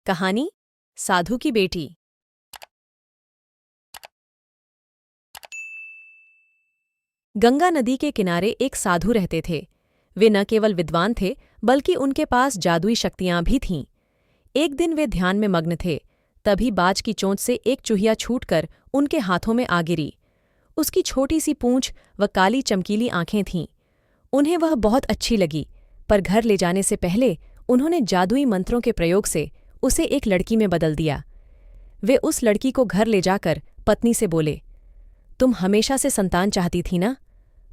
कहानी साधु की बेटी। गंगा नदी के किनारे एक साधु रहते थे। वे न केवल विद्वान थे बल्कि उनके पास जादुई शक्तियां भी थीं। एक दिन वे ध्यान में मग्न थे, तभी बाज की चोंच से एक चूहिया छूटकर उनके हाथों में आ गिरी। उसकी छोटी सी पूंछ व काली चमकीली आंखें थीं। उन्हें वह बहुत अच्छी लगी, पर घर ले जाने से पहले उन्होंने जादुई मंत्रों के प्रयोग से उसे एक लड़की में बदल दिया। वे उस लड़की को घर ले जाकर पत्नी से बोले, तुम हमेशा से संतान चाहती थी ना?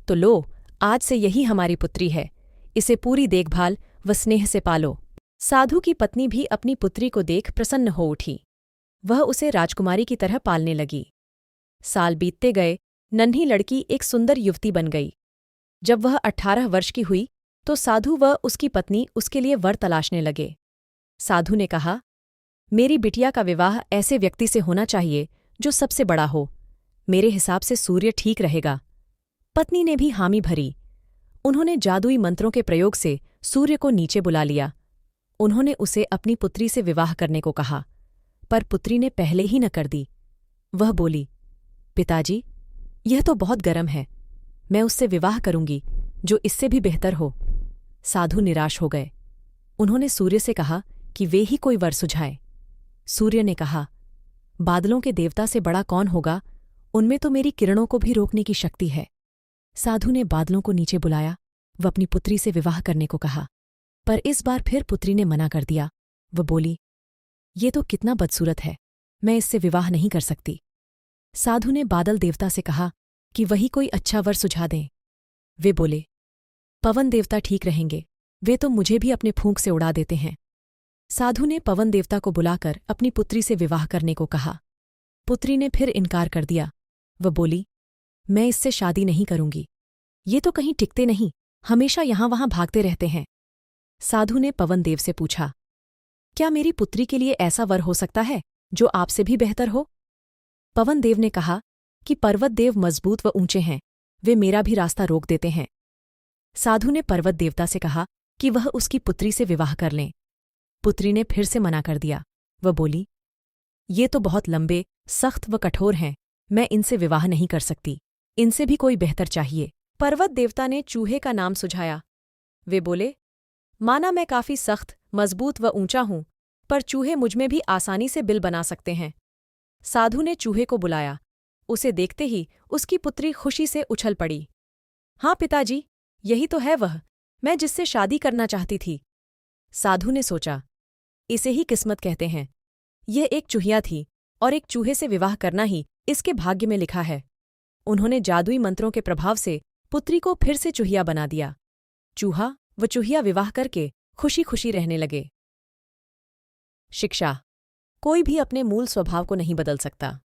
तो लो, आज से यही हमारी पुत्री है। इसे पूरी देखभाल व स्नेह से पालो। साधु की पत्नी भी अपनी पुत्री को देख प्रसन्न हो उठी। वह उसे राजकुमारी की तरह पालने लगी। साल बीतते गए, नन्ही लड़की एक सुंदर युवती बन गई। जब वह 18 वर्ष की हुई तो साधु व उसकी पत्नी उसके लिए वर तलाशने लगे। साधु ने कहा, मेरी बिटिया का विवाह ऐसे व्यक्ति से होना चाहिए जो सबसे बड़ा हो। मेरे हिसाब से सूर्य ठीक रहेगा। पत्नी ने भी हामी भरी। उन्होंने जादुई मंत्रों के प्रयोग से सूर्य को नीचे बुला लिया। उन्होंने उसे अपनी पुत्री से विवाह करने को कहा, पर पुत्री ने पहले ही न कर दी। वह बोली, पिताजी, यह तो बहुत गर्म है। मैं उससे विवाह करूंगी जो इससे भी बेहतर हो। साधु निराश हो गए। उन्होंने सूर्य से कहा कि वे ही कोई वर सुझाए। सूर्य ने कहा, बादलों के देवता से बड़ा कौन होगा? उनमें तो मेरी किरणों को भी रोकने की शक्ति है। साधु ने बादलों को नीचे बुलाया व अपनी पुत्री से विवाह करने को कहा, पर इस बार फिर पुत्री ने मना कर दिया। वह बोली, ये तो कितना बदसूरत है, मैं इससे विवाह नहीं कर सकती। साधु ने बादल देवता से कहा कि वही कोई अच्छा वर सुझा दें। वे बोले, पवन देवता ठीक रहेंगे, वे तो मुझे भी अपने फूंक से उड़ा देते हैं। साधु ने पवन देवता को बुलाकर अपनी पुत्री से विवाह करने को कहा। पुत्री ने फिर इनकार कर दिया। वह बोली, मैं इससे शादी नहीं करूंगी। ये तो कहीं टिकते नहीं, हमेशा यहां वहां भागते रहते हैं। साधु ने पवन देव से पूछा, क्या मेरी पुत्री के लिए ऐसा वर हो सकता है जो आपसे भी बेहतर हो? पवन देव ने कहा कि पर्वत देव मजबूत व ऊंचे हैं, वे मेरा भी रास्ता रोक देते हैं। साधु ने पर्वत देवता से कहा कि वह उसकी पुत्री से विवाह कर लें। पुत्री ने फिर से मना कर दिया। वह बोली, ये तो बहुत लंबे, सख्त व कठोर हैं, मैं इनसे विवाह नहीं कर सकती। इनसे भी कोई बेहतर चाहिए। पर्वत देवता ने चूहे का नाम सुझाया। वे बोले, माना मैं काफी सख्त, मजबूत व ऊंचा हूं, पर चूहे मुझमें भी आसानी से बिल बना सकते हैं। साधु ने चूहे को बुलाया। उसे देखते ही उसकी पुत्री खुशी से उछल पड़ी। हाँ पिताजी, यही तो है वह, मैं जिससे शादी करना चाहती थी। साधु ने सोचा, इसे ही किस्मत कहते हैं। यह एक चूहिया थी और एक चूहे से विवाह करना ही इसके भाग्य में लिखा है। उन्होंने जादुई मंत्रों के प्रभाव से पुत्री को फिर से चूहिया बना दिया। चूहा व चूहिया विवाह करके खुशी खुशी रहने लगे। शिक्षा, कोई भी अपने मूल स्वभाव को नहीं बदल सकता।